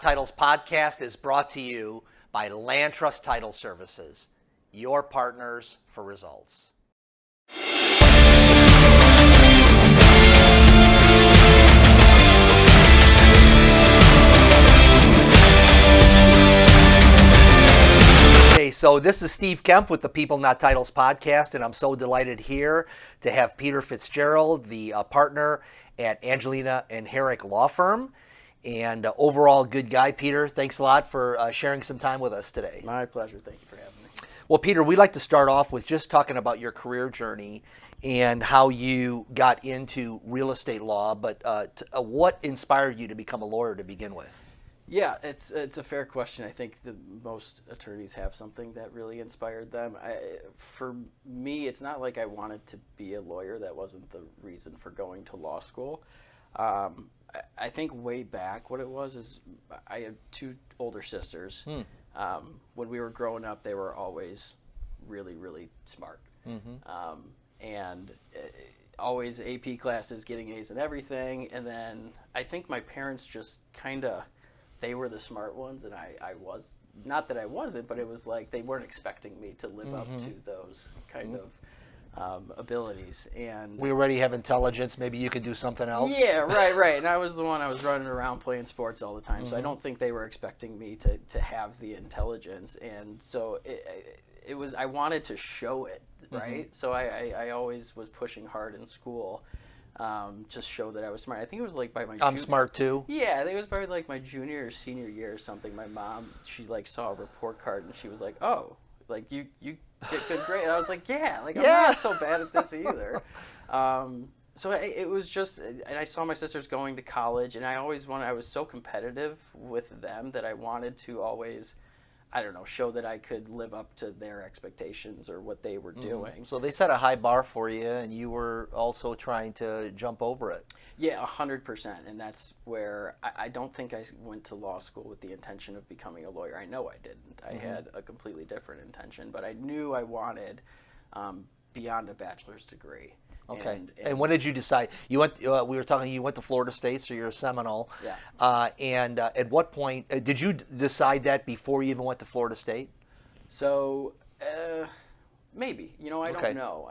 Titles podcast is brought to you by Land Trust Title Services, your partners for results. So this is Steve Kaempf with the People Not Titles podcast, and I'm so delighted here to have Peter Fitzgerald, the partner at Angelina and Herrick law firm, and overall good guy. Peter, thanks a lot for sharing some time with us today. My pleasure. Thank you for having me. Well, Peter, we'd like to start off with just talking about your career journey and how you got into real estate law, but what inspired you to become a lawyer to begin with? Yeah, it's a fair question. I think most attorneys have something that really inspired them. For me, it's not like I wanted to be a lawyer. That wasn't the reason for going to law school. I think way back what it was is I had two older sisters. When we were growing up, they were always really, really smart. And always AP classes, getting A's in everything. And then I think my parents just kind of, they were the smart ones, and I was, not that I wasn't, but it was like they weren't expecting me to live up to those kind of abilities. And we already have intelligence. Maybe you could do something else. Yeah, right. And I was the one, I was running around playing sports all the time, so I don't think they were expecting me to have the intelligence. And so it was, I wanted to show it, right? So I always was pushing hard in school. Just show that I was smart. I think it was like by my I'm smart too. Yeah, I think it was probably like my junior or senior year or something. My mom, she like saw a report card and she was like, "Oh, like you get good grades." I was like, "Yeah, like I'm not so bad at this either." So it was just, and I saw my sisters going to college, and I was so competitive with them that I wanted to always, I don't know, show that I could live up to their expectations or what they were doing. So they set a high bar for you, and you were also trying to jump over it. Yeah, 100%. And that's where I don't think I went to law school with the intention of becoming a lawyer. I know I didn't. I had a completely different intention, but I knew I wanted beyond a bachelor's degree. Okay. And when did you decide? You went. We were talking. You went to Florida State, so you're a Seminole. Yeah. And at what point did you decide that before you even went to Florida State? So maybe. I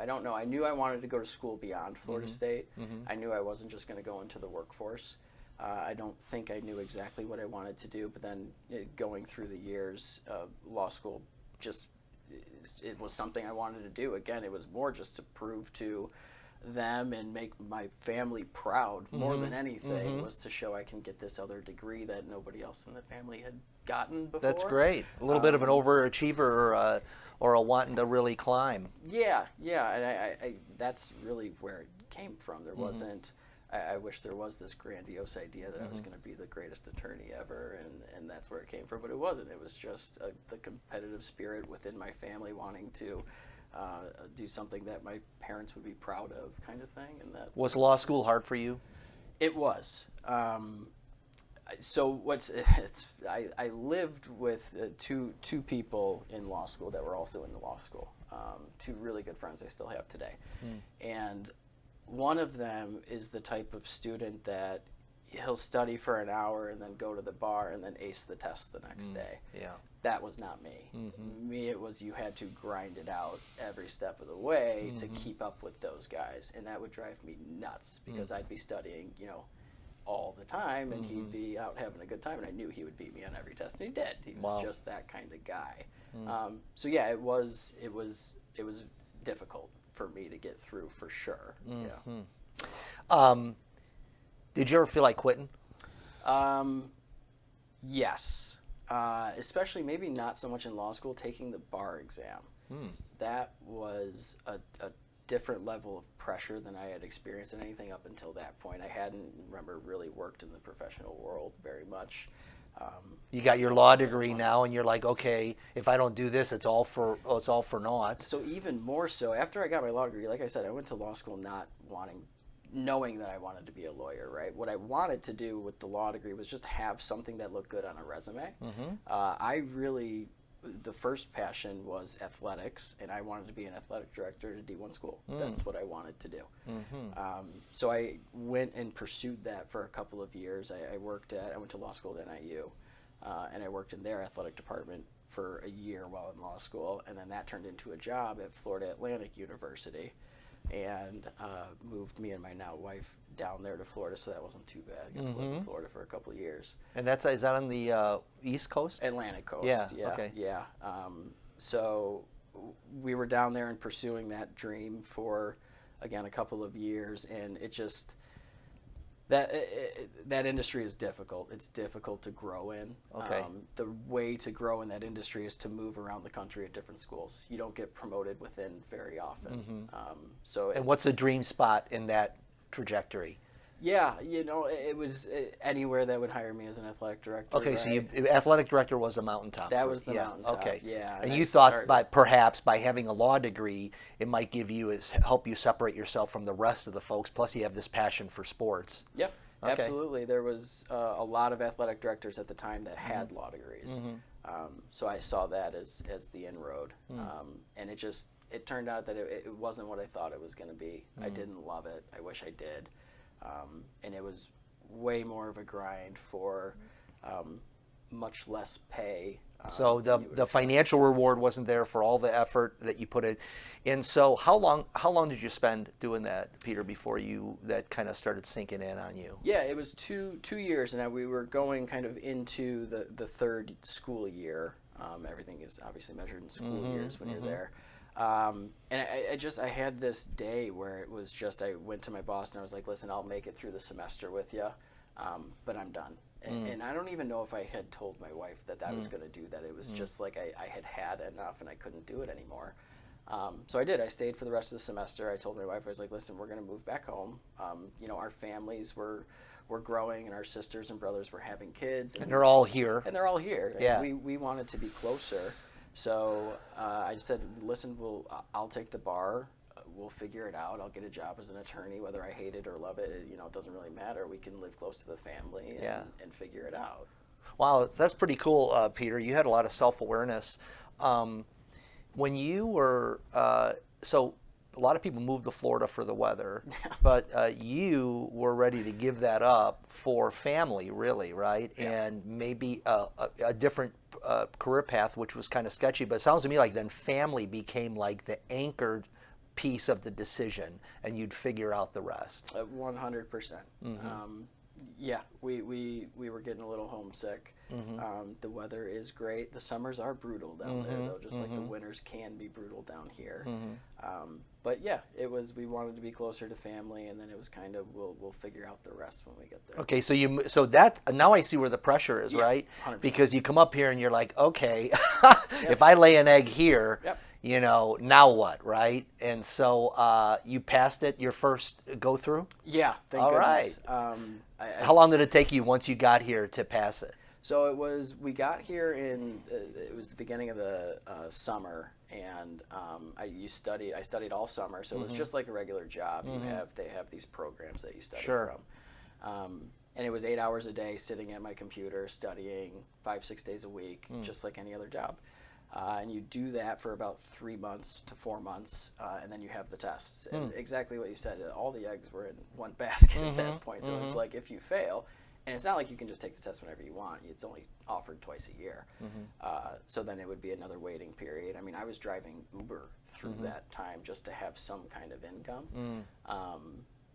don't know. I knew I wanted to go to school beyond Florida State. I knew I wasn't just going to go into the workforce. I don't think I knew exactly what I wanted to do, but then going through the years, law school it was something I wanted to do. Again, it was more just to prove to them and make my family proud more than anything, was to show I can get this other degree that nobody else in the family had gotten before. That's great. A little bit of an overachiever or a wanting to really climb. Yeah, and I that's really where it came from. There wasn't, I wish there was this grandiose idea that I was going to be the greatest attorney ever, and that's where it came from, but it wasn't. It was just the competitive spirit within my family wanting to do something that my parents would be proud of, kind of thing. And that was law school hard for you? It was. So I lived with two people in law school that were also in the law school. Two really good friends I still have today, and one of them is the type of student that he'll study for an hour and then go to the bar and then ace the test the next day. Yeah. That was not me. Me, it was you had to grind it out every step of the way to keep up with those guys. And that would drive me nuts because I'd be studying, all the time, and he'd be out having a good time, and I knew he would beat me on every test, and he did. He was just that kind of guy. So yeah, it was difficult for me to get through, for sure. Yeah. Did you ever feel like quitting? Yes. Especially maybe not so much in law school, taking the bar exam. That was a different level of pressure than I had experienced in anything up until that point. I hadn't, really worked in the professional world very much. You got your law degree now, and you're like, okay, if I don't do this, it's all for naught. So even more so, after I got my law degree, like I said, I went to law school not knowing that I wanted to be a lawyer, right? What I wanted to do with the law degree was just have something that looked good on a resume. The first passion was athletics, and I wanted to be an athletic director at a D1 school. That's what I wanted to do. So I went and pursued that for a couple of years. I went to law school at NIU. and I worked in their athletic department for a year while in law school, and then that turned into a job at Florida Atlantic University, and moved me and my now wife down there to Florida, so that wasn't too bad. I got to live in Florida for a couple of years. And is that on the East Coast? Atlantic Coast. Yeah. Yeah. Okay. Yeah. So we were down there and pursuing that dream for, again, a couple of years, and it just that industry is difficult. It's difficult to grow in. Okay. The way to grow in that industry is to move around the country at different schools. You don't get promoted within very often. And what's a dream spot in that trajectory? Yeah, it was anywhere that would hire me as an athletic director. Okay, right? so athletic director was a mountaintop. That was the mountaintop. Okay. Yeah. And you thought perhaps by having a law degree, it might help you separate yourself from the rest of the folks. Plus, you have this passion for sports. Yep. Okay. Absolutely. There was a lot of athletic directors at the time that had law degrees. So I saw that as the inroad. And it turned out that it wasn't what I thought it was going to be. I didn't love it. I wish I did. And it was way more of a grind for much less pay. So the financial reward wasn't there for all the effort that you put in. And so how long did you spend doing that, Peter, before that kind of started sinking in on you? Yeah, it was 2 years, and we were going kind of into the third school year. Everything is obviously measured in school years when you're there. And I had this day where it was just, I went to my boss and I was like, listen, I'll make it through the semester with you, but I'm done. And I don't even know if I had told my wife that I was going to do that. It was just like I had enough and I couldn't do it anymore. So I did. I stayed for the rest of the semester. I told my wife, I was like, listen, we're going to move back home. Our families were growing, and our sisters and brothers were having kids. And they're all here. And they're all here. Yeah. We wanted to be closer. So I just said, listen, I'll take the bar. We'll figure it out. I'll get a job as an attorney, whether I hate it or love it. It doesn't really matter. We can live close to the family and figure it out. Wow, that's pretty cool, Peter. You had a lot of self-awareness. When you were, so a lot of people move to Florida for the weather, but you were ready to give that up for family, really, right? Yeah. And maybe a different career path, which was kind of sketchy. But it sounds to me like then family became like the anchored piece of the decision, and you'd figure out the rest. 100%. Yeah, we were getting a little homesick. The weather is great. The summers are brutal down there, though, just like the winters can be brutal down here. But yeah, we wanted to be closer to family, and then it was kind of we'll figure out the rest when we get there. Okay, so that now I see where the pressure is, right? 100%. Because you come up here and you're like, okay, if I lay an egg here, now what, right? And so you passed it your first go through? Yeah, thank goodness. Right. How long did it take you once you got here to pass it? So we got here it was the beginning of the summer, and I studied all summer, so it was just like a regular job. They have these programs that you study from. And it was 8 hours a day sitting at my computer studying 5-6 days a week, just like any other job. And you do that for about 3 months to 4 months, and then you have the tests. And exactly what you said, all the eggs were in one basket at that point. So it's like if you fail, and it's not like you can just take the test whenever you want. It's only offered twice a year. So then it would be another waiting period. I mean, I was driving Uber through that time just to have some kind of income.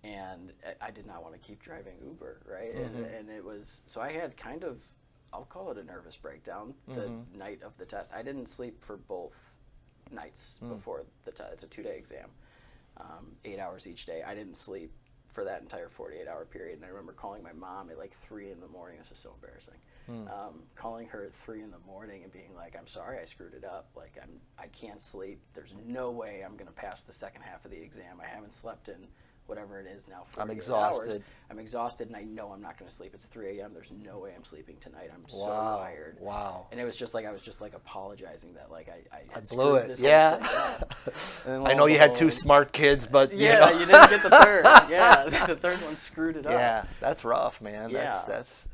And I did not want to keep driving Uber, right? And it was, so I had kind of, I'll call it a nervous breakdown the night of the test. I didn't sleep for both nights before the test. It's a 2-day exam, 8 hours each day. I didn't sleep for that entire 48-hour period. And I remember calling my mom at like 3 in the morning. This is so embarrassing. Calling her at 3 in the morning and being like, I'm sorry I screwed it up. Like, I can't sleep. There's no way I'm going to pass the second half of the exam. I haven't slept in whatever it is now, 48 I'm exhausted. hours. I'm exhausted, and I know I'm not going to sleep. It's 3 a.m. There's no way I'm sleeping tonight. I'm so tired. Wow. And it was just like, I was just like apologizing that like I blew it. This Yeah. I know you had 2 smart kids, but you didn't get the third. Yeah, the third one screwed it up. Yeah, that's rough, man. Yeah.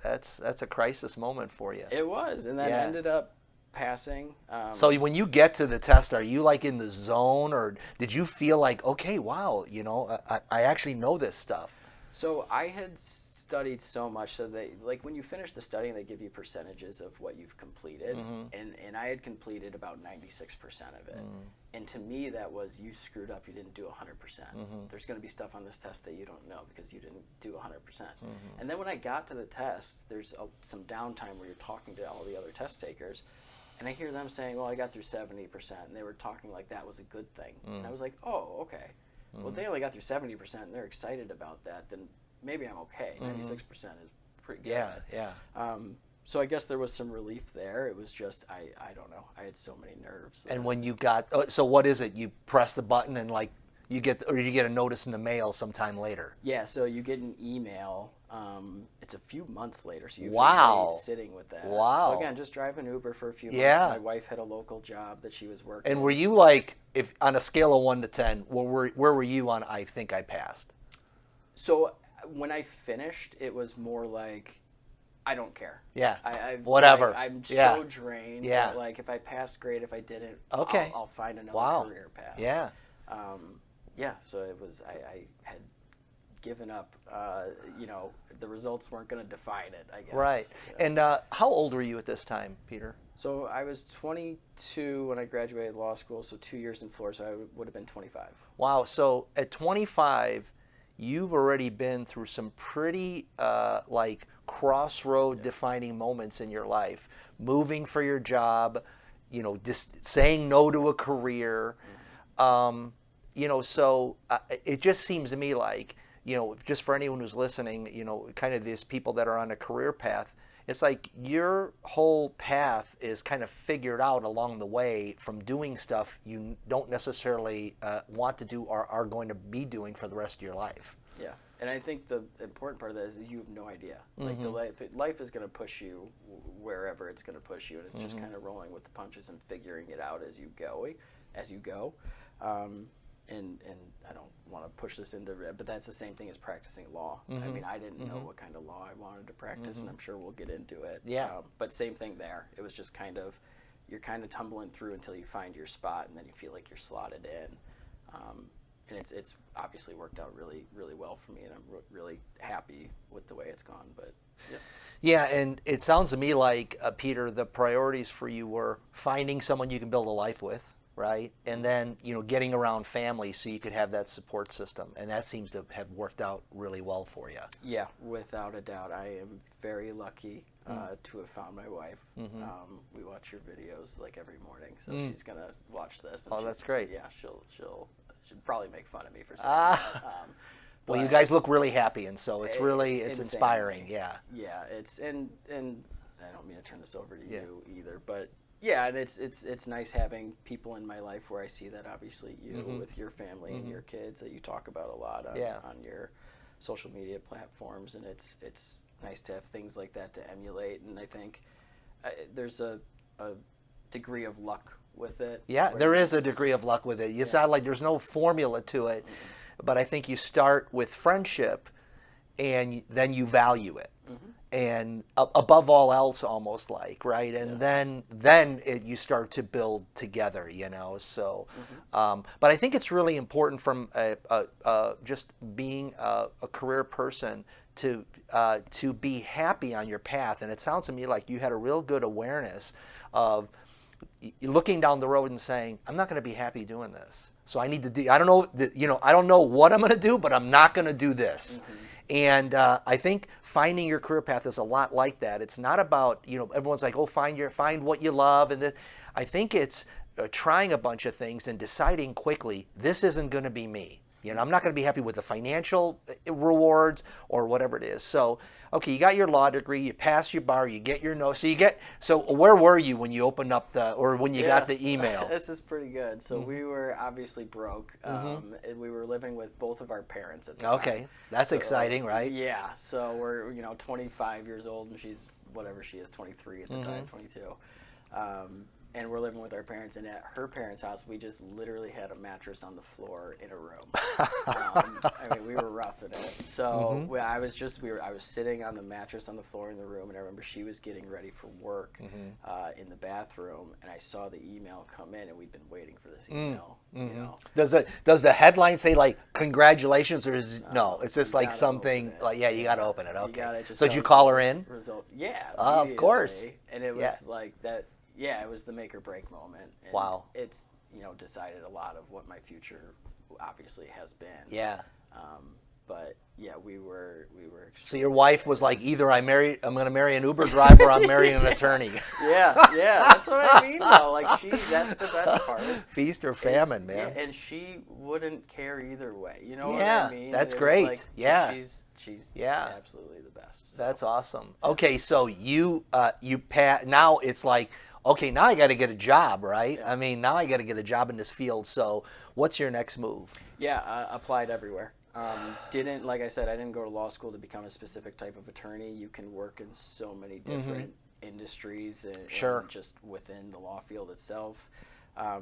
That's a crisis moment for you. It was, and then ended up passing. So when you get to the test, are you like in the zone, or did you feel like, okay, wow, I actually know this stuff? So I had studied so much, so they, like, when you finish the study, they give you percentages of what you've completed, and I had completed about 96% of it. And to me, that was, you screwed up, you didn't do 100%. There's going to be stuff on this test that you don't know because you didn't do 100%. And then when I got to the test, there's some downtime where you're talking to all the other test takers, and I hear them saying, well, I got through 70%, and they were talking like that was a good thing. And I was like, oh, okay. Well, if they only got through 70% and they're excited about that, then maybe I'm okay. 96% is pretty good. Yeah. So I guess there was some relief there. It was just, I don't know. I had so many nerves. And when you got, so what is it? You press the button and like you get a notice in the mail sometime later. Yeah, so you get an email. It's a few months later, so you've Wow. been sitting with that. Wow. So again, just driving Uber for a few months. Yeah. My wife had a local job that she was working. And were you like, if on a scale of 1 to 10, where were you on I think I passed? So when I finished, it was more like, I don't care. Yeah. Whatever. Whatever. I'm Yeah. so drained. Yeah. That, like, if I passed, great. If I didn't, Okay. I'll find another Wow. career path. Yeah. Yeah. So it was. I had given up. The results weren't going to define it, I guess. Right. Yeah. And how old were you at this time, Peter? So I was 22 when I graduated law school. So 2 years in Florida. So I would have been 25. Wow. So at 25, you've already been through some pretty crossroad defining moments in your life. Moving for your job, just saying no to a career. So it just seems to me like, just for anyone who's listening, kind of these people that are on a career path, it's like your whole path is kind of figured out along the way from doing stuff you don't necessarily want to do or are going to be doing for the rest of your life. Yeah, and I think the important part of that is you have no idea. Like life is going to push you wherever it's going to push you, and it's just kind of rolling with the punches and figuring it out as you go. And I don't want to push this into, but that's the same thing as practicing law. I mean, I didn't know what kind of law I wanted to practice, and I'm sure we'll get into it. Yeah. But same thing there. It was just you're kind of tumbling through until you find your spot, and then you feel like you're slotted in. And it's obviously worked out really, really well for me, and I'm really happy with the way it's gone. But yeah. Yeah, and it sounds to me like, Peter, the priorities for you were finding someone you can build a life with, right? And then, getting around family so you could have that support system. And that seems to have worked out really well for you. Yeah, without a doubt. I am very lucky to have found my wife. We watch your videos like every morning, so she's going to watch this. And that's great. Yeah, she'll probably make fun of me for saying that. Well, you guys look really happy, and so it's really, it's insanely. inspiring, yeah. Yeah, and I don't mean to turn this over to you either, but yeah, and it's nice having people in my life where I see that, obviously you with your family and your kids that you talk about a lot on your social media platforms, and it's nice to have things like that to emulate, and I think there's a degree of luck with it. Yeah, there is a degree of luck with it. It's not like there's no formula to it, but I think you start with friendship, and then you value it. And above all else, almost like, right? And then you start to build together, so. But I think it's really important from just being a career person to be happy on your path. And it sounds to me like you had a real good awareness of looking down the road and saying, I'm not going to be happy doing this. So I need to do, I don't know what I'm going to do, but I'm not going to do this. And I think finding your career path is a lot like that. It's not about, everyone's like, oh, find what you love. And I think it's trying a bunch of things and deciding quickly, this isn't going to be me. I'm not going to be happy with the financial rewards or whatever it is. So, okay, you got your law degree, you pass your bar, you get your no. So where were you when you opened up when you got the email? This is pretty good. So we were obviously broke. And we were living with both of our parents at the time. Okay, that's exciting, right? Yeah. So we're 25 years old, and she's whatever she is, 23 at the time, 22. and we're living with our parents. And at her parents' house, we just literally had a mattress on the floor in a room. I mean, we were roughing it. So I was sitting on the mattress on the floor in the room, and I remember she was getting ready for work in the bathroom, and I saw the email come in, and we'd been waiting for this email. You know, Does the headline say like congratulations, or is no? It's just like gotta something open it. like you got to open it. You Okay. gotta just So did you tell call us her the in? Results. Yeah. Of course. Immediately. And it was like that. Yeah, it was the make or break moment. And Wow. It's decided a lot of what my future obviously has been. Yeah. But yeah, we were. So your wife was like, either I'm going to marry an Uber driver, or I'm marrying an attorney. Yeah, that's what I mean though. Like that's the best part. Feast or famine, man. Yeah, and she wouldn't care either way. You know what Yeah, I mean? that's It was great. like, Yeah. She's Yeah. absolutely the best. So. That's awesome. Okay, so you now it's like, okay, now I got to get a job, right? Yeah. I mean, now I got to get a job in this field. So what's your next move? Yeah, applied everywhere. Like I said, I didn't go to law school to become a specific type of attorney. You can work in so many different industries and just within the law field itself.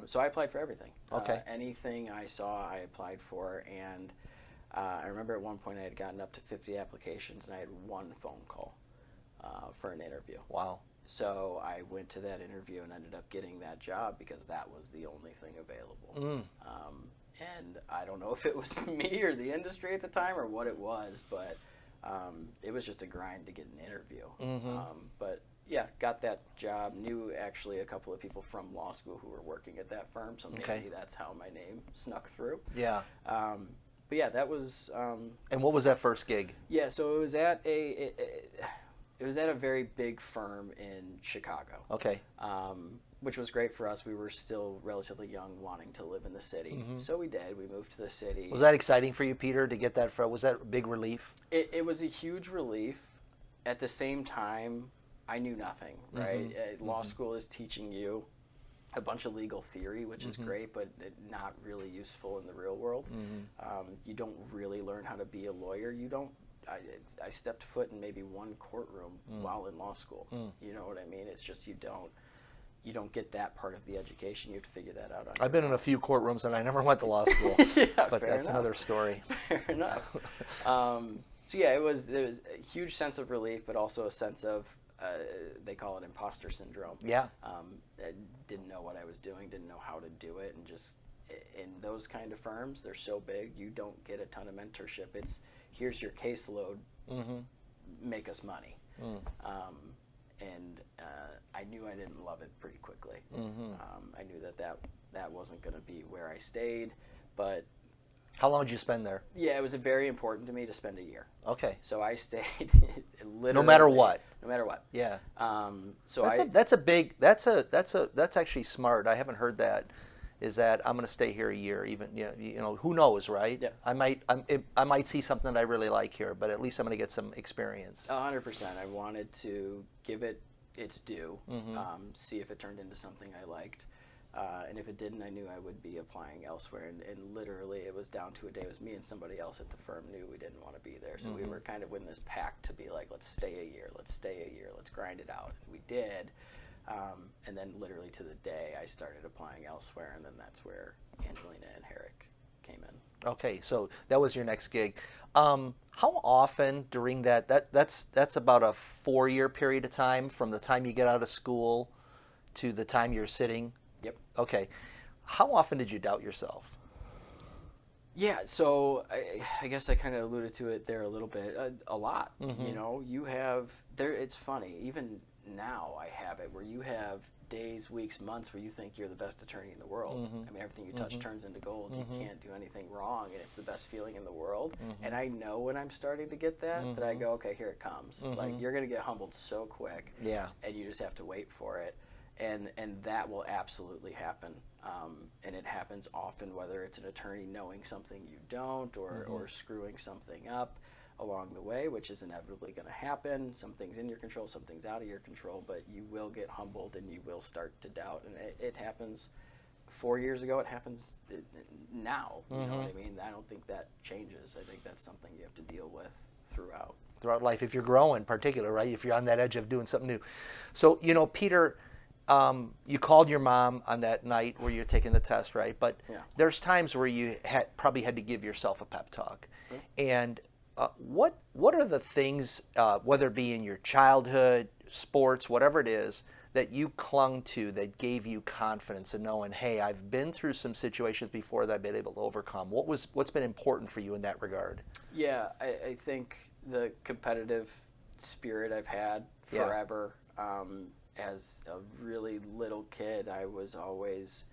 So I applied for everything. Okay. Anything I saw, I applied for. And I remember at one point I had gotten up to 50 applications, and I had one phone call for an interview. Wow. So I went to that interview and ended up getting that job because that was the only thing available. And I don't know if it was me or the industry at the time or what it was, but it was just a grind to get an interview. But yeah, got that job. Knew actually a couple of people from law school who were working at that firm, so maybe that's how my name snuck through. Yeah. But yeah, that was. And what was that first gig? Yeah, so it was at a very big firm in Chicago. Okay. Which was great for us. We were still relatively young, wanting to live in the city. So we did. We moved to the city. Was that exciting for you, Peter, to get that? Was that a big relief? It was a huge relief. At the same time, I knew nothing, right? Law school is teaching you a bunch of legal theory, which is great, but not really useful in the real world. You don't really learn how to be a lawyer. I stepped foot in maybe one courtroom while in law school. You know what I mean? It's just you don't get that part of the education. You have to figure that out. I've been in a few courtrooms and I never went to law school, but that's another story. Fair enough. So yeah, it was a huge sense of relief, but also a sense of they call it imposter syndrome. Yeah. I didn't know what I was doing, didn't know how to do it, and just in those kind of firms, they're so big, you don't get a ton of mentorship. It's here's your caseload, make us money. And I knew I didn't love it pretty quickly. I knew that wasn't going to be where I stayed, but how long did you spend there? Yeah, it was very important to me to spend a year. Okay. So I stayed literally. No matter what. No matter what. Yeah. So that's actually smart. I haven't heard that. Is that I'm going to stay here a year? Even who knows, right? Yeah. I might see something that I really like here, but at least I'm going to get some experience. 100%. I wanted to give it its due, see if it turned into something I liked. And if it didn't, I knew I would be applying elsewhere. And literally, it was down to a day. It was me and somebody else at the firm knew we didn't want to be there. So we were kind of in this pact to be like, let's stay a year, let's grind it out. And we did. And then literally to the day, I started applying elsewhere. And then that's where Angelina and Herrick came in. Okay, so that was your next gig. How often during that's about a 4-year period of time from the time you get out of school to the time you're sitting? Yep. Okay. How often did you doubt yourself? Yeah, so I guess I kind of alluded to it there a little bit. A lot. You have there. It's funny. Even now, I have it where you have days, weeks, months where you think you're the best attorney in the world. I mean, everything you touch turns into gold. You can't do anything wrong, and it's the best feeling in the world. And I know when I'm starting to get that I go, okay, here it comes. Like you're gonna get humbled so quick. Yeah. And you just have to wait for it. And that will absolutely happen. And it happens often, whether it's an attorney knowing something you don't or screwing something up along the way, which is inevitably going to happen. Some things in your control, some things out of your control, but you will get humbled and you will start to doubt. And it happens 4 years ago. It happens now. You know what I mean? I don't think that changes. I think that's something you have to deal with throughout life, if you're growing, particularly, right? If you're on that edge of doing something new. So, Peter, you called your mom on that night where you're taking the test, right? But Yeah. there's times where you probably had to give yourself a pep talk. And what are the things, whether it be in your childhood, sports, whatever it is, that you clung to that gave you confidence in knowing, hey, I've been through some situations before that I've been able to overcome? What's been important for you in that regard? Yeah, I think the competitive spirit I've had forever. As a really little kid, I was always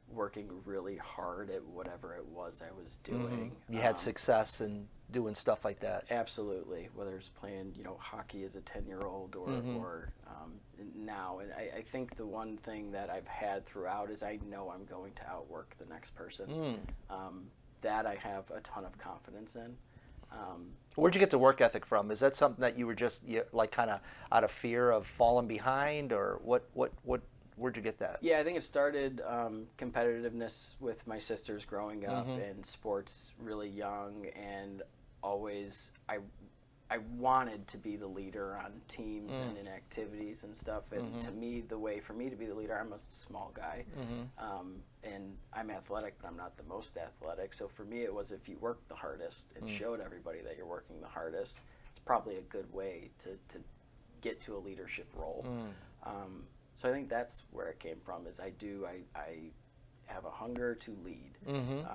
working really hard at whatever it was I was doing. You had success in doing stuff like that. Absolutely, whether it's playing, hockey as a 10-year-old or now. And I think the one thing that I've had throughout is I know I'm going to outwork the next person. That I have a ton of confidence in. Where'd you get the work ethic from? Is that something that you were just like kind of out of fear of falling behind, or where'd you get that? Yeah, I think it started competitiveness with my sisters growing up and sports really young, and always I wanted to be the leader on teams and in activities and stuff. And to me, the way for me to be the leader, I'm a small guy, and I'm athletic, but I'm not the most athletic. So for me, it was if you worked the hardest and showed everybody that you're working the hardest, it's probably a good way to get to a leadership role. So I think that's where it came from. Is I have a hunger to lead, and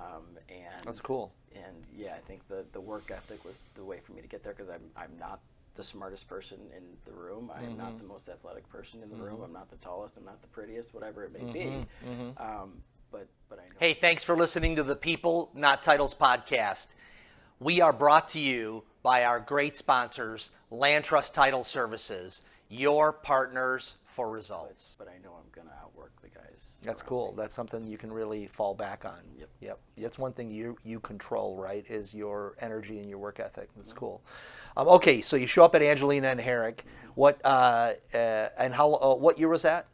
That's cool. And yeah, I think the work ethic was the way for me to get there, because I'm not the smartest person in the room. I am not the most athletic person in the room. I'm not the tallest. I'm not the prettiest. Whatever it may be. But I know. Hey, thanks for listening to the People Not Titles podcast. We are brought to you by our great sponsors, Land Trust Title Services, your partners for results. But I know I'm gonna outwork the guys. That's around cool. me. That's something you can really fall back on. Yep. That's one thing you control, right, is your energy and your work ethic. That's cool. Okay, so you show up at Angelina and Herrick. What year was that?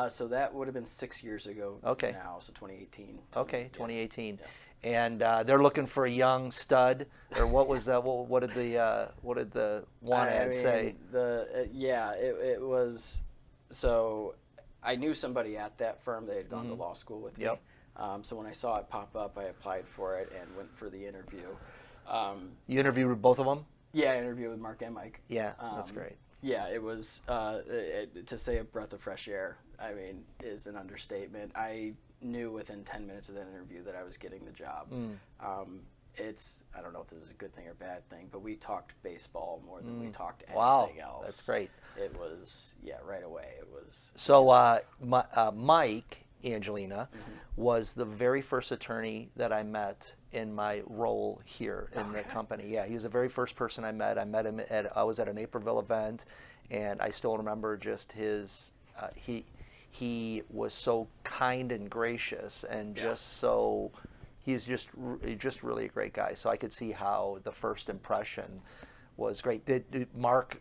So that would have been 6 years ago. Okay. Now, so 2018. Okay, 2018. And they're looking for a young stud, or what was that? What did the one ad say? It was. So I knew somebody at that firm. They had gone to law school with me. So when I saw it pop up, I applied for it and went for the interview. You interviewed with both of them? Yeah, I interviewed with Mark and Mike. Yeah, that's great. Yeah, it was, to say a breath of fresh air, I mean, is an understatement. I knew within 10 minutes of that interview that I was getting the job. I don't know if this is a good thing or bad thing, but we talked baseball more than we talked anything else. That's great. It was, right away, it was. So Mike, Angelina, was the very first attorney that I met in my role here in the company. Yeah, he was the very first person I met. I met him I was at a Naperville event, and I still remember just his, he was so kind and gracious, and he's just really a great guy. So I could see how the first impression was great. Did Mark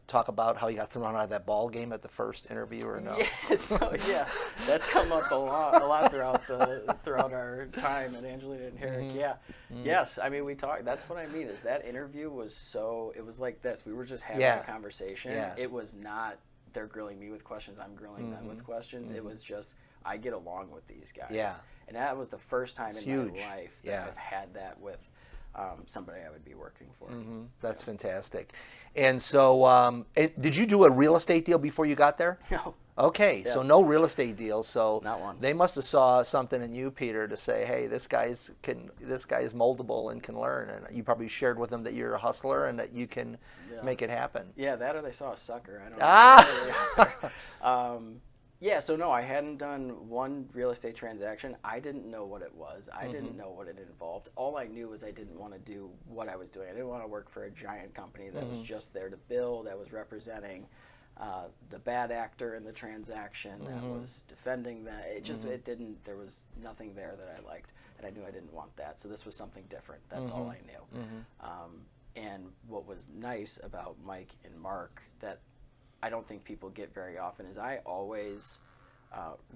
talk about how he got thrown out of that ball game at the first interview, or no? Yeah, that's come up a lot throughout our time at Angelina and Herrick. Yes. I mean, we talked. That's what I mean. Is that interview was so? It was like this. We were just having a conversation. Yeah. It was not. They're grilling me with questions. I'm grilling them with questions. It was just I get along with these guys. Yeah. And that was the first time in my life that Yeah. I've had that with somebody I would be working for. That's fantastic. And so, did you do a real estate deal before you got there? No. Okay, so no real estate deals. So Not one. They must have saw something in you, Peter, to say, "Hey, this guy is moldable and can learn." And you probably shared with them that you're a hustler and that you can make it happen. Yeah, that or they saw a sucker. I don't know. Yeah, so no, I hadn't done one real estate transaction. I didn't know what it was. I didn't know what it involved. All I knew was I didn't want to do what I was doing. I didn't want to work for a giant company that was just there to bill, that was representing the bad actor in the transaction, that was defending that. It didn't, there was nothing there that I liked, and I knew I didn't want that. So this was something different. That's all I knew. And what was nice about Mike and Mark that I don't think people get very often is I always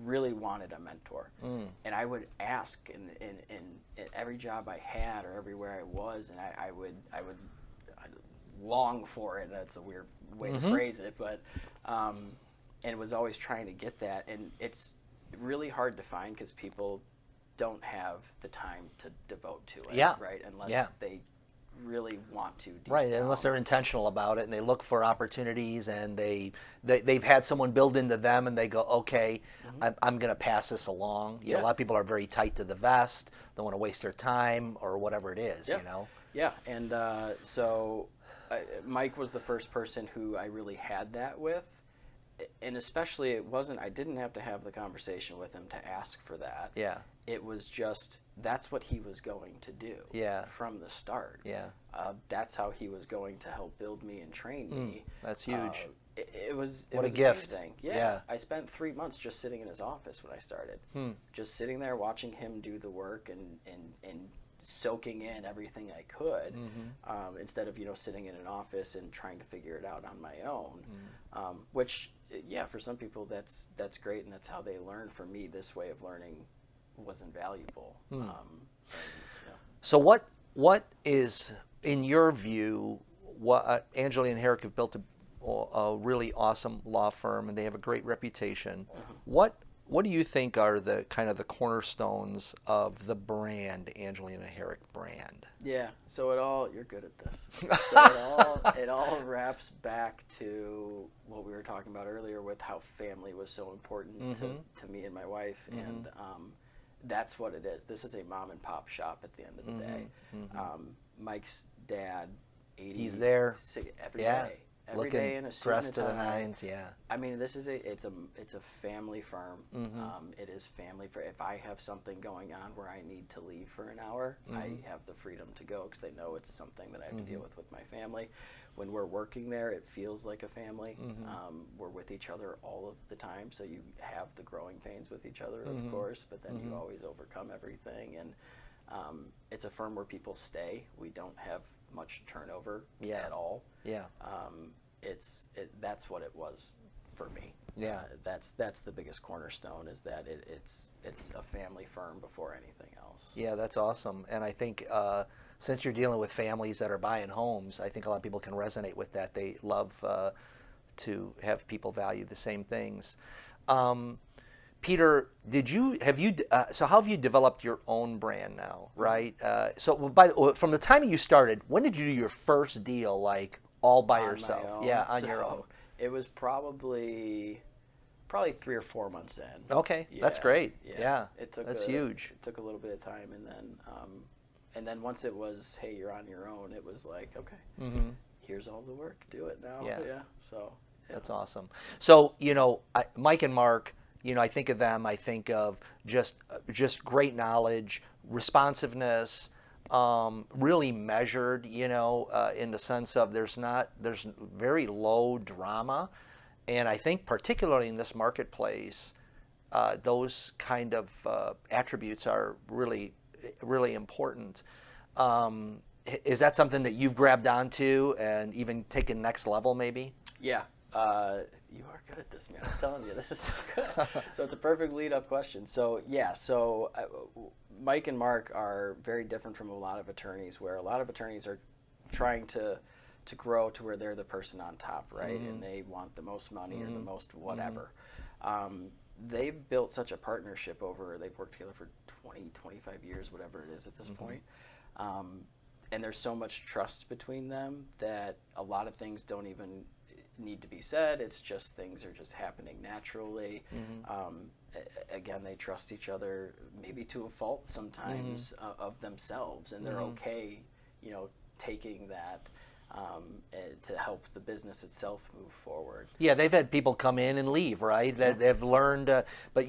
really wanted a mentor, and I would ask in every job I had or everywhere I was, and I would long for it. That's a weird way to phrase it, but and was always trying to get that. And it's really hard to find because people don't have the time to devote to it, Yeah. right? Unless Yeah. they really want to. Deep Right, down. unless they're intentional about it and they look for opportunities and they've had someone build into them and they go, okay, I'm going to pass this along. You know, a lot of people are very tight to the vest, don't want to waste their time or whatever it is, you know. Yeah, and so Mike was the first person who I really had that with, and especially I didn't have to have the conversation with him to ask for that. Yeah. It was just, that's what he was going to do from the start. Yeah. That's how he was going to help build me and train me. That's huge. It was What a gift. Amazing. Yeah. I spent 3 months just sitting in his office when I started. Just sitting there watching him do the work and soaking in everything I could, instead of sitting in an office and trying to figure it out on my own. Which, for some people that's great and that's how they learn. For me, this way of learning was invaluable. So what is, in your view, what Angelina and Herrick have built a really awesome law firm and they have a great reputation. What do you think are the kind of the cornerstones of the brand, Angelina and Herrick brand? Yeah, so you're good at this. So it all wraps back to what we were talking about earlier with how family was so important to me and my wife, and that's what it is. This is a mom and pop shop at the end of the day. Mike's dad, 80. He's there every day. Every day in a suit and a dressed to the nines, I mean, it's a family firm. It is family. If I have something going on where I need to leave for an hour, I have the freedom to go because they know it's something that I have to deal with my family. When we're working there, it feels like a family. We're with each other all of the time, so you have the growing pains with each other, of course, but then you always overcome everything. And it's a firm where people stay. We don't have much turnover at all. Yeah. That's what it was for me. Yeah. That's the biggest cornerstone, is that it's a family firm before anything else. Yeah, that's awesome. And I think since you're dealing with families that are buying homes, I think a lot of people can resonate with that. They love to have people value the same things. Peter, so how have you developed your own brand now, right? From the time you started, when did you do your first deal, like all by yourself? On your own. It was probably 3 or 4 months in. Okay, that's great. Yeah, that's huge. It took a little bit of time, and then once it was, hey, you're on your own, it was like, okay, here's all the work, do it now. That's awesome. So Mike and Mark, I think of them, I think of just great knowledge, responsiveness, really measured, in the sense of there's very low drama. And I think particularly in this marketplace, those kind of attributes are really, really important. Is that something that you've grabbed onto and even taken next level maybe? Yeah. You are good at this, man. I'm telling you, this is so good. So it's a perfect lead-up question. So Mike and Mark are very different from a lot of attorneys, where a lot of attorneys are trying to grow to where they're the person on top, right? And they want the most money or the most whatever. They've built such a partnership they've worked together for 20, 25 years, whatever it is at this point. And there's so much trust between them that a lot of things don't even need to be said. It's just things are just happening naturally. Again, they trust each other, maybe to a fault sometimes, of themselves, and they're okay, taking that to help the business itself move forward. Yeah, they've had people come in and leave, right? That they've learned, but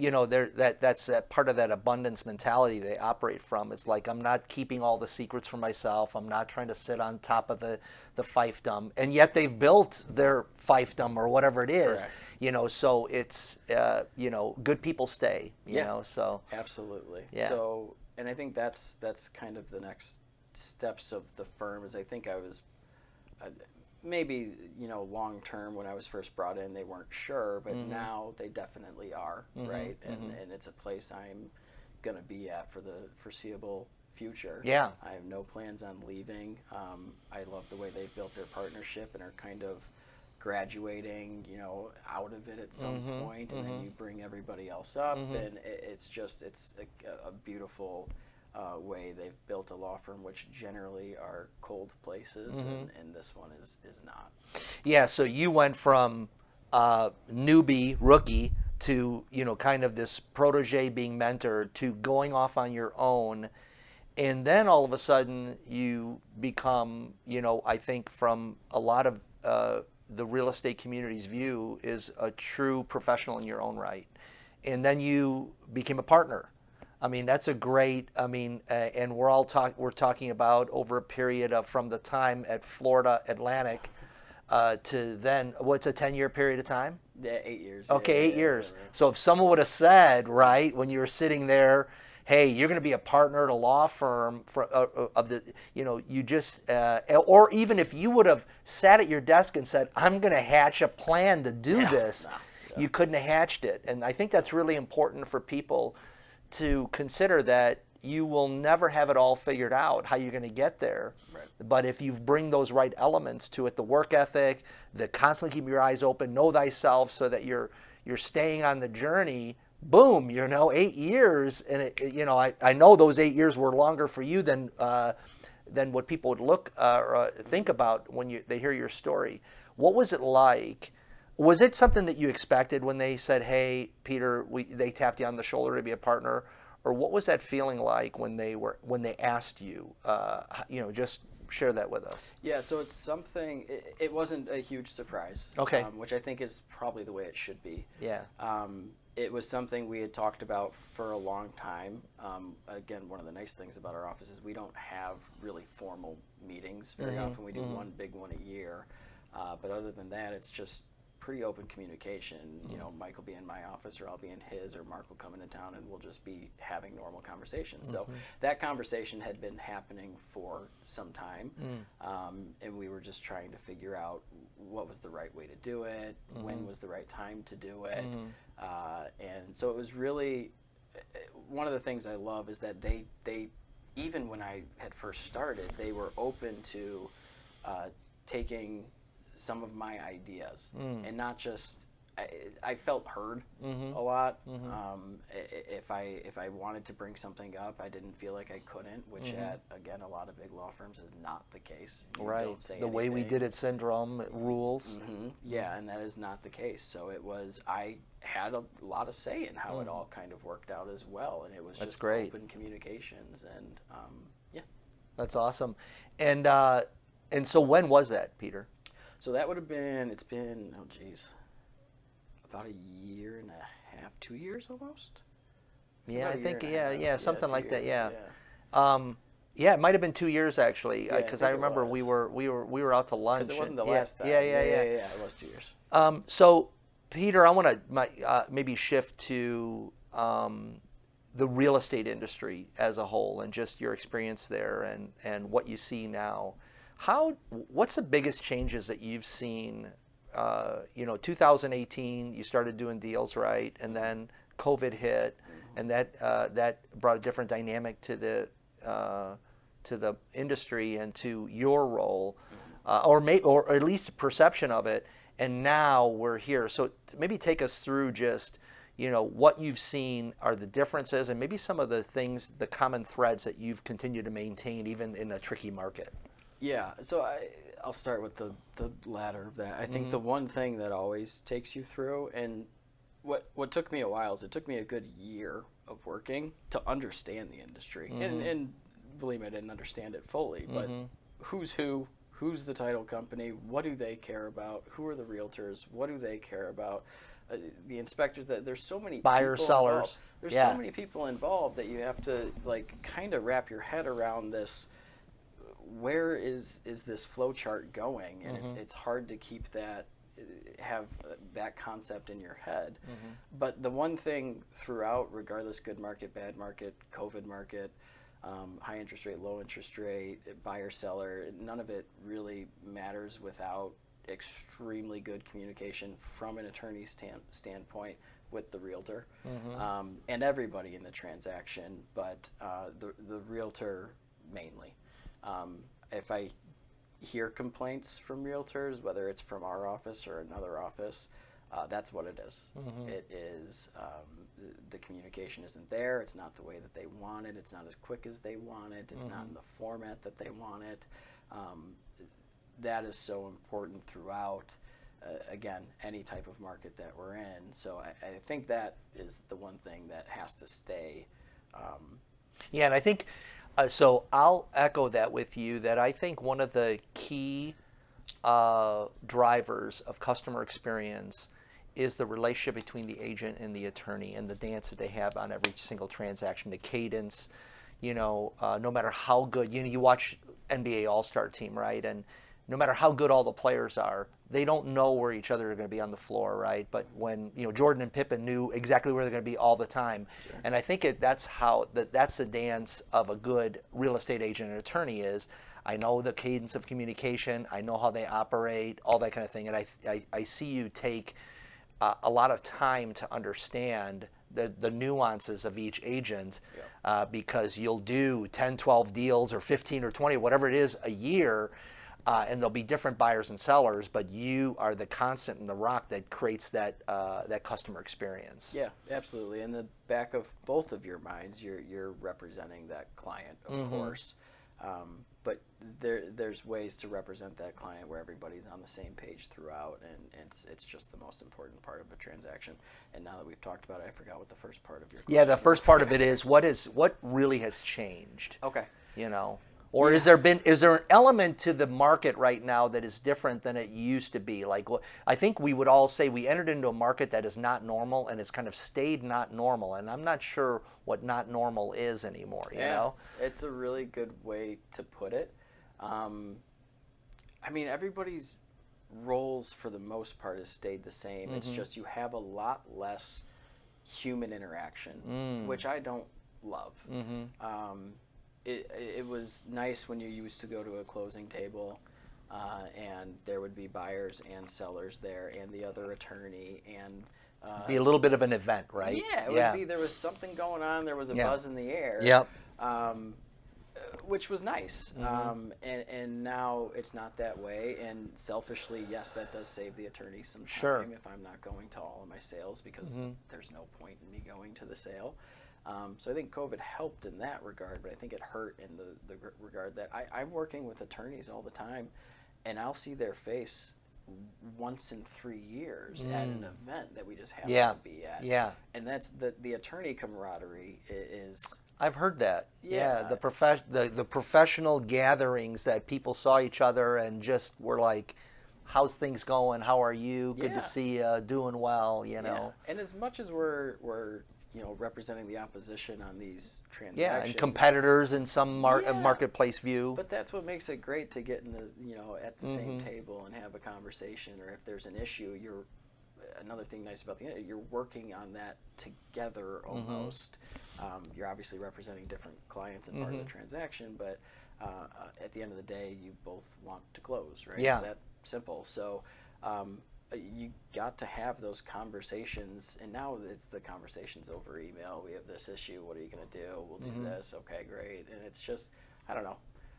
that's that part of that abundance mentality they operate from. It's like, I'm not keeping all the secrets for myself. I'm not trying to sit on top of the fiefdom, and yet they've built their fiefdom or whatever it is. Correct. So it's good people stay. So absolutely. Yeah. So, and I think that's kind of the next steps of the firm. Is I think I was. Maybe long term when I was first brought in they weren't sure, but now they definitely are, right? And it's a place I'm gonna be at for the foreseeable future. Yeah. I have no plans on leaving. I love the way they've built their partnership and are kind of graduating, out of it at some point, and then you bring everybody else up, and it's a beautiful way they've built a law firm, which generally are cold places, and this one is not. Yeah, so you went from newbie, rookie, to kind of this protege being mentored, to going off on your own, and then all of a sudden you become, I think from a lot of the real estate community's view, is a true professional in your own right, and then you became a partner. I mean, that's a great. I mean, and we're talking about over a period of from the time at Florida Atlantic to then. What's a 10-year period of time? Yeah, 8 years. Okay, yeah, 8 years. Yeah. So if someone would have said, right, when you were sitting there, hey, you're going to be a partner at a law firm of the, you just, or even if you would have sat at your desk and said, I'm going to hatch a plan to do this, you couldn't have hatched it. And I think that's really important for people to consider, that you will never have it all figured out how you're going to get there. Right. But if you bring those right elements to it, the work ethic, the constantly keep your eyes open, know thyself, so that you're staying on the journey. Boom, 8 years, and I know those 8 years were longer for you than what people would look or think about when they hear your story. What was it like? Was it something that you expected when they said, "Hey, Peter," they tapped you on the shoulder to be a partner, or what was that feeling like when they asked you? Just share that with us. Yeah, so it's something. It wasn't a huge surprise. Okay. Which I think is probably the way it should be. Yeah. It was something we had talked about for a long time. Again, one of the nice things about our office is we don't have really formal meetings very often. We do one big one a year. But other than that, it's just pretty open communication. Mike will be in my office, or I'll be in his, or Mark will come into town, and we'll just be having normal conversations. So that conversation had been happening for some time, and we were just trying to figure out what was the right way to do it, when was the right time to do it. And so it was really, one of the things I love is that they even when I had first started, they were open to taking some of my ideas, and not just, I felt heard a lot. If I wanted to bring something up, I didn't feel like I couldn't, which at, again, a lot of big law firms is not the case. You right. don't say the way we anything. did it syndrome rules. Yeah, and that is not the case. So it was, I had a lot of say in how it all kind of worked out as well, and it was That's just great. open communications, and yeah. That's awesome. And so when was that, Peter? So that would have been, it's been, oh geez, about a year and a half, 2 years almost? Yeah, About I a think, year and a yeah, half. something 2 like that, years, yeah. Yeah, it might have been 2 years actually, Yeah, I because I think it remember we was. were out to lunch. Because it wasn't the and- last time. Yeah, It was 2 years. So, Peter, I want to maybe shift to the real estate industry as a whole, and just your experience there, and what you see now. What's the biggest changes that you've seen? 2018, you started doing deals, right? And then COVID hit, and that brought a different dynamic to the industry and to your role, or at least a perception of it. And now we're here. So maybe take us through just what you've seen are the differences, and maybe some of the things, the common threads that you've continued to maintain even in a tricky market. Yeah, so I'll start with the latter of that. I think the one thing that always takes you through, and what took me a while is it took me a good year of working to understand the industry. And believe me, I didn't understand it fully, but who's who, who's the title company, what do they care about, who are the realtors, what do they care about, the inspectors, that there's so many Buyers, people sellers. involved. There's so many people involved that you have to kind of wrap your head around this. Where is this flow chart going? And it's hard to keep have that concept in your head. But the one thing throughout, regardless, good market, bad market, COVID market, high interest rate, low interest rate, buyer, seller, none of it really matters without extremely good communication from an attorney's standpoint with the realtor, and everybody in the transaction, but the realtor mainly. If I hear complaints from realtors, whether it's from our office or another office, that's what it is. It is the communication isn't there. It's not the way that they want it. It's not as quick as they want it. It's not in the format that they want it. That is so important throughout, again, any type of market that we're in. So I think that is the one thing that has to stay. Yeah, and I think, so I'll echo that with you, that I think one of the key drivers of customer experience is the relationship between the agent and the attorney and the dance that they have on every single transaction, the cadence, no matter how good, you watch NBA All-Star Team, right? And no matter how good all the players are, they don't know where each other are going to be on the floor, right? But when Jordan and Pippen knew exactly where they're going to be all the time, sure. And I think that's the dance of a good real estate agent and attorney is. I know the cadence of communication, I know how they operate, all that kind of thing, and I see you take a lot of time to understand the nuances of each agent, because you'll do 10, 12 deals or 15 or 20, whatever it is, a year. And there'll be different buyers and sellers, but you are the constant and the rock that creates that customer experience. Yeah, absolutely. In the back of both of your minds, you're representing that client, of course. But there's ways to represent that client where everybody's on the same page throughout, and it's just the most important part of a transaction. And now that we've talked about it, I forgot what the first part of your question was. Yeah, the first part of it is what really has changed. Okay. Or is there an element to the market right now that is different than it used to be? Like, I think we would all say we entered into a market that is not normal and it's kind of stayed not normal, and I'm not sure what not normal is anymore. You know, it's a really good way to put it. Everybody's roles for the most part has stayed the same. It's just you have a lot less human interaction, which I don't love. It was nice when you used to go to a closing table and there would be buyers and sellers there and the other attorney and be a little bit of an event, right? Yeah, it would be, there was something going on, there was a buzz in the air. Yep. Which was nice. And now it's not that way, and selfishly, yes, that does save the attorney some time if I'm not going to all of my sales, because there's no point in me going to the sale. So I think COVID helped in that regard, but I think it hurt in the regard that I'm working with attorneys all the time, and I'll see their face once in 3 years at an event that we just happen to be at. Yeah. And that's the attorney camaraderie is... I've heard that. Yeah, the professional gatherings that people saw each other and just were like, how's things going? How are you? Good to see you. Doing well, Yeah. And as much as we're representing the opposition on these transactions. Yeah, and competitors in some marketplace view. But that's what makes it great to get in at the same table and have a conversation. Or if there's an issue, another thing nice about you're working on that together almost. You're obviously representing different clients and part of the transaction, but at the end of the day, you both want to close, right? Yeah. It's that simple. So you got to have those conversations, and now it's the conversations over email. We have this issue. What are you going to do? We'll do this. Okay, great. And it's just, I don't know.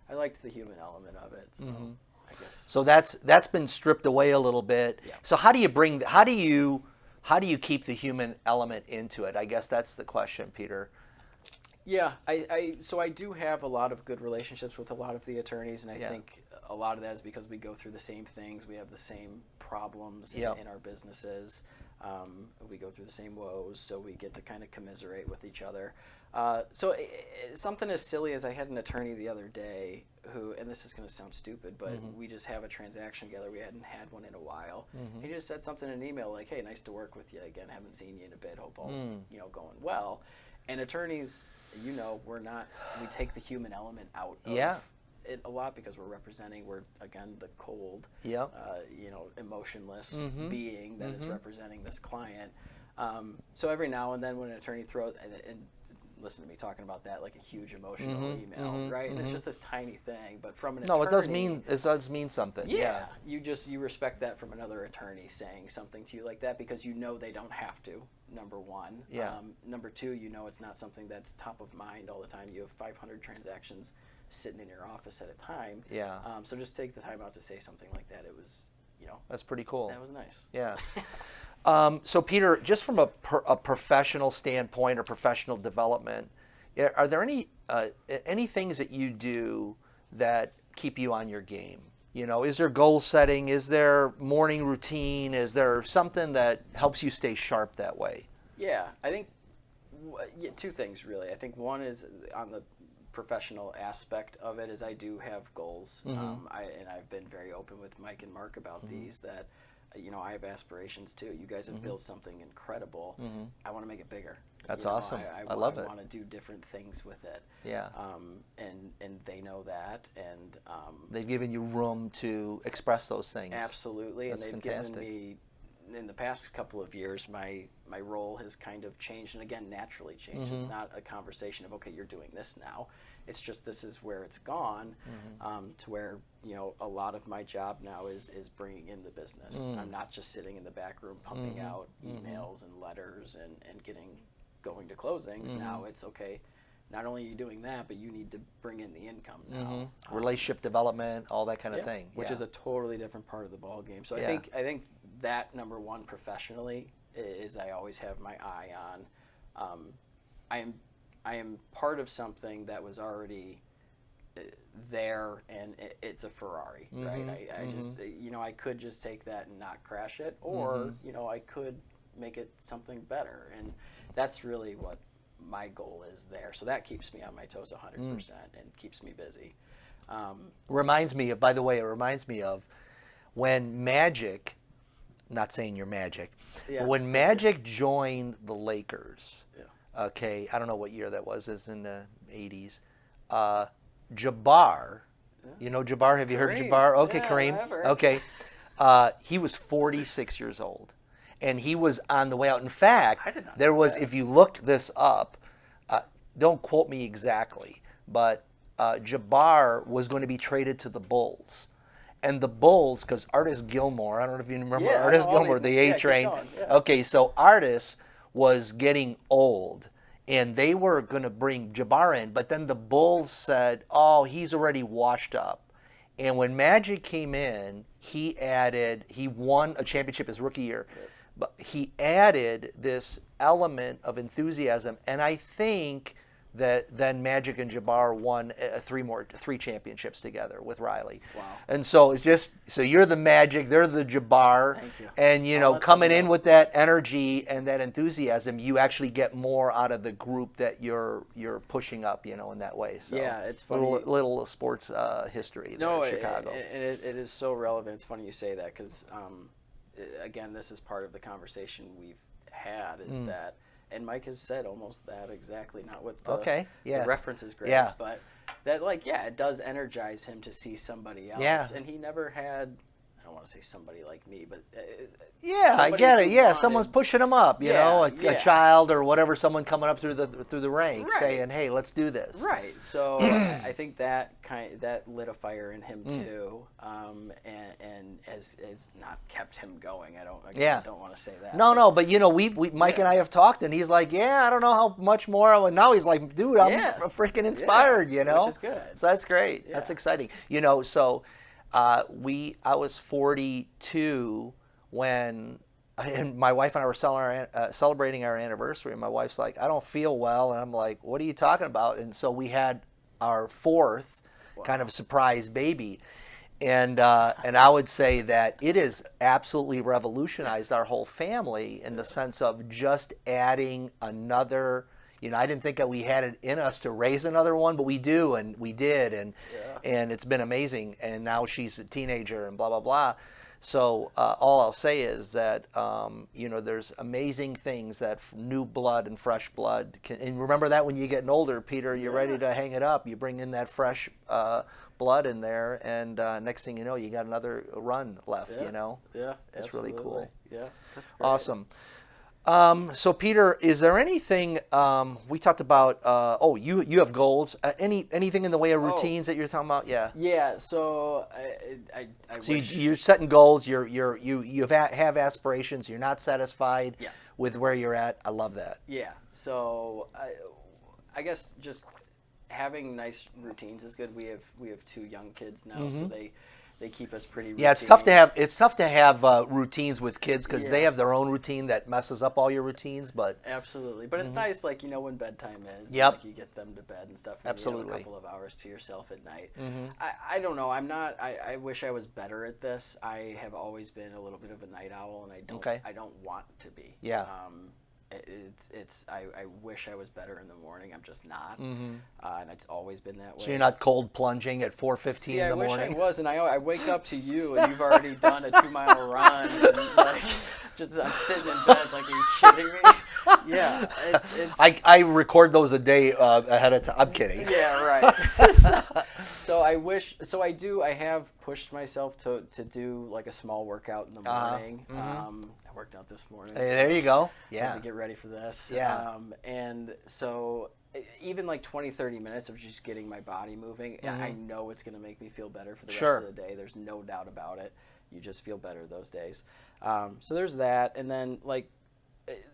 I liked the human element of it. So I guess. So that's been stripped away a little bit. Yeah. So how do you keep the human element into it? I guess that's the question, Peter. Yeah, so I do have a lot of good relationships with a lot of the attorneys, and I think a lot of that is because we go through the same things. We have the same problems in our businesses. We go through the same woes, so we get to kind of commiserate with each other. So something as silly as I had an attorney the other day who, and this is going to sound stupid, but we just have a transaction together. We hadn't had one in a while. He just said something in an email like, "Hey, nice to work with you again. Haven't seen you in a bit. Hope all's going well." And attorneys, we take the human element out of it a lot because we're again the cold, emotionless being that is representing this client. So every now and then when an attorney throws, and listen to me talking about that like a huge emotional email, right? And it's just this tiny thing, but from an attorney... No, it does mean something. Yeah. You respect that from another attorney saying something to you like that because they don't have to, number one. Number two, it's not something that's top of mind all the time. You have 500 transactions sitting in your office at a time. Yeah. So just take the time out to say something like that. It was, That's pretty cool. that was nice. Yeah. So Peter, just from a professional standpoint or professional development, are there any things that you do that keep you on your game? Is there goal setting? Is there morning routine? Is there something that helps you stay sharp that way? Yeah, I think two things really. I think one is on the professional aspect of it is I do have goals. And I've been very open with Mike and Mark about these that, I have aspirations too. You guys have built something incredible. I want to make it bigger. That's awesome. I love it. I want to do different things with it. Yeah. And they know that, and they've given you room to express those things. Absolutely. That's and they've fantastic. given me, in the past couple of years, my role has kind of changed, and again, naturally changed. It's not a conversation of, okay, you're doing this now. It's just this is where it's gone, to where, a lot of my job now is bringing in the business. I'm not just sitting in the back room pumping out emails and letters and going to closings. Now it's, okay, not only are you doing that, but you need to bring in the income now. Relationship development, all that kind of thing. Which is a totally different part of the ball game. So I think that number one professionally is I always have my eye on. I am part of something that was already there, and it's a Ferrari, right? I just I could just take that and not crash it, or I could make it something better, and that's really what my goal is there. So that keeps me on my toes 100% and keeps me busy. Reminds me of, by the way, it reminds me of when Magic, not saying you're Magic, when Magic joined the Lakers, okay, I don't know what year that was, it's in the 80s, Jabbar, you know Jabbar, have you heard Jabbar? Okay, Kareem, okay, he was 46 years old. And he was on the way out. In fact, there was, if you look this up, don't quote me exactly, but Jabbar was going to be traded to the Bulls. And the Bulls, because Artis Gilmore, I don't know if you remember Artis Gilmore, the A Train. Okay, so Artis was getting old, and they were going to bring Jabbar in, but then the Bulls said, oh, he's already washed up. And when Magic came in, he won a championship his rookie year. But he added this element of enthusiasm, and I think that then Magic and Jabbar won three championships together with Riley. Wow. And so it's just, so you're the Magic, they're the Jabbar. Thank you. And coming in with that energy and that enthusiasm, you actually get more out of the group that you're pushing up, in that way. So yeah, it's funny. Little sports history there in Chicago. It is so relevant. It's funny you say that because again, this is part of the conversation we've had is that, and Mike has said almost that exactly, not with the reference is great, but that it does energize him to see somebody else, and he never had, I don't want to say somebody like me, but I get it. Someone's pushing him up, a child or whatever, someone coming up through the ranks saying, "Hey, let's do this." Right. So I think that lit a fire in him too, and has not kept him going. I don't want to say that. No, but we Mike and I have talked, and he's like, I don't know how much more. And now he's like, dude, I'm freaking inspired. Which is good. So that's great. Yeah. That's exciting. So. I was 42 when, and my wife and I were celebrating our anniversary, and my wife's like, I don't feel well, and I'm like, what are you talking about? And so we had our fourth kind of surprise baby, and I would say that it has absolutely revolutionized our whole family in the sense of just adding another. I didn't think that we had it in us to raise another one, but we do, and we did, and it's been amazing. And now she's a teenager, and blah blah blah. So all I'll say is that there's amazing things that new blood and fresh blood can. And remember that when you get older, Peter, you're ready to hang it up. You bring in that fresh blood in there, and next thing you know, you got another run left. Yeah, it's really cool. Yeah, that's great. Awesome. So Peter, is there anything we talked about? You have goals. Anything in the way of routines that you're talking about? Yeah. Yeah. So So you're setting goals. You have aspirations. You're not satisfied with where you're at. I love that. Yeah. So I guess just having nice routines is good. We have 2 young kids now, so they keep us pretty routine. Yeah, it's tough to have routines with kids because they have their own routine that messes up all your routines. But absolutely, but it's nice, like, you know, when bedtime is. Yep. Like, you get them to bed and stuff. And Absolutely. You have a couple of hours to yourself at night. I don't know. I wish I was better at this. I have always been a little bit of a night owl, and I don't want to be. Yeah. I wish I was better in the morning. I'm just not, and it's always been that way. So you're not cold plunging at 4:15 in the morning? I wish I was, and I wake up to you, and you've already done a 2-mile run, and like, I'm sitting in bed, like, are you kidding me? Yeah, it's. I record those a day ahead of time. I'm kidding. Yeah, right. So I have pushed myself to do like a small workout in the morning. I worked out this morning. Hey, there you go. Yeah. To get ready for this. Yeah. And so even like 20-30 minutes of just getting my body moving, I know it's going to make me feel better for the rest of the day. There's no doubt about it. You just feel better those days. So there's that. And then, like,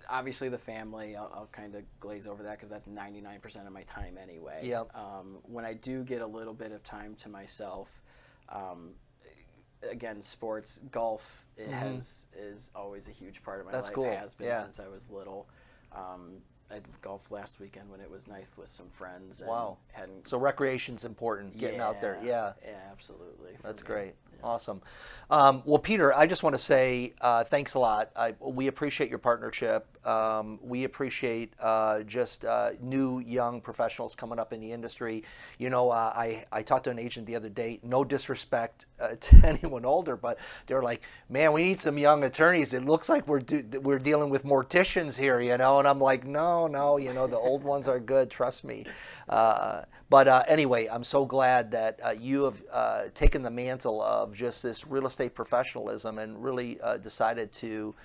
obviously the family, I'll kind of glaze over that because that's 99% of my time anyway. Yep. When I do get a little bit of time to myself, again, sports, golf is always a huge part of my life. Cool. It has been Yeah. since I was little. I golfed last weekend when it was nice with some friends. And Wow. hadn't. So recreation's important, getting out there. Yeah. Yeah, absolutely. That's great. Yeah. Awesome. Well, Peter, I just want to say thanks a lot. We appreciate your partnership. We appreciate just new young professionals coming up in the industry. You know, I talked to an agent the other day, no disrespect to anyone older, but they're like, man, we need some young attorneys. It looks like we're dealing with morticians here, you know? And I'm like, no, you know, the old ones are good, trust me. But anyway, I'm so glad that you have taken the mantle of just this real estate professionalism and really decided to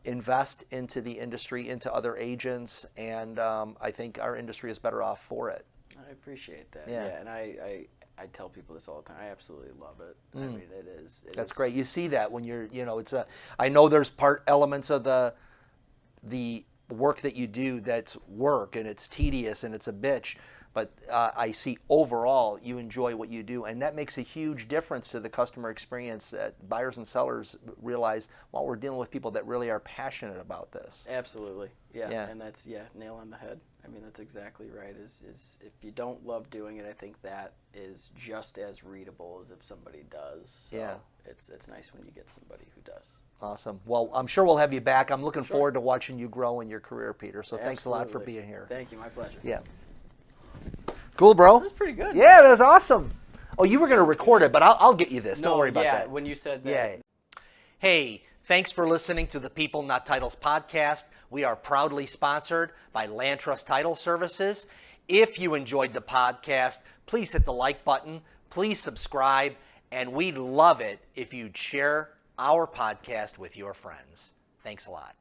invest into the industry, into other agents, and I think our industry is better off for it. I appreciate that. Yeah. And I tell people this all the time. I absolutely love it. I mean, it is. That's great. You see that when you're, you know, I know there's elements of the work that you do that's work and it's tedious and it's a bitch, but I see overall you enjoy what you do, and that makes a huge difference to the customer experience that buyers and sellers realize, well, we're dealing with people that really are passionate about this. Absolutely. Yeah. Yeah. And that's, nail on the head. I mean, that's exactly right. Is if you don't love doing it, I think that is just as readable as if somebody does. So Yeah. it's nice when you get somebody who does. Awesome. Well, I'm sure we'll have you back. I'm looking forward to watching you grow in your career, Peter. So thanks a lot for being here. Thank you. My pleasure. Yeah. Cool, bro. That was pretty good. Yeah, that was awesome. Oh, you were going to record it, but I'll get you this. Don't worry about that. When you said that. Yeah. Hey, thanks for listening to the People Not Titles podcast. We are proudly sponsored by Land Trust Title Services. If you enjoyed the podcast, please hit the like button. Please subscribe. And we'd love it if you'd share our podcast with your friends. Thanks a lot.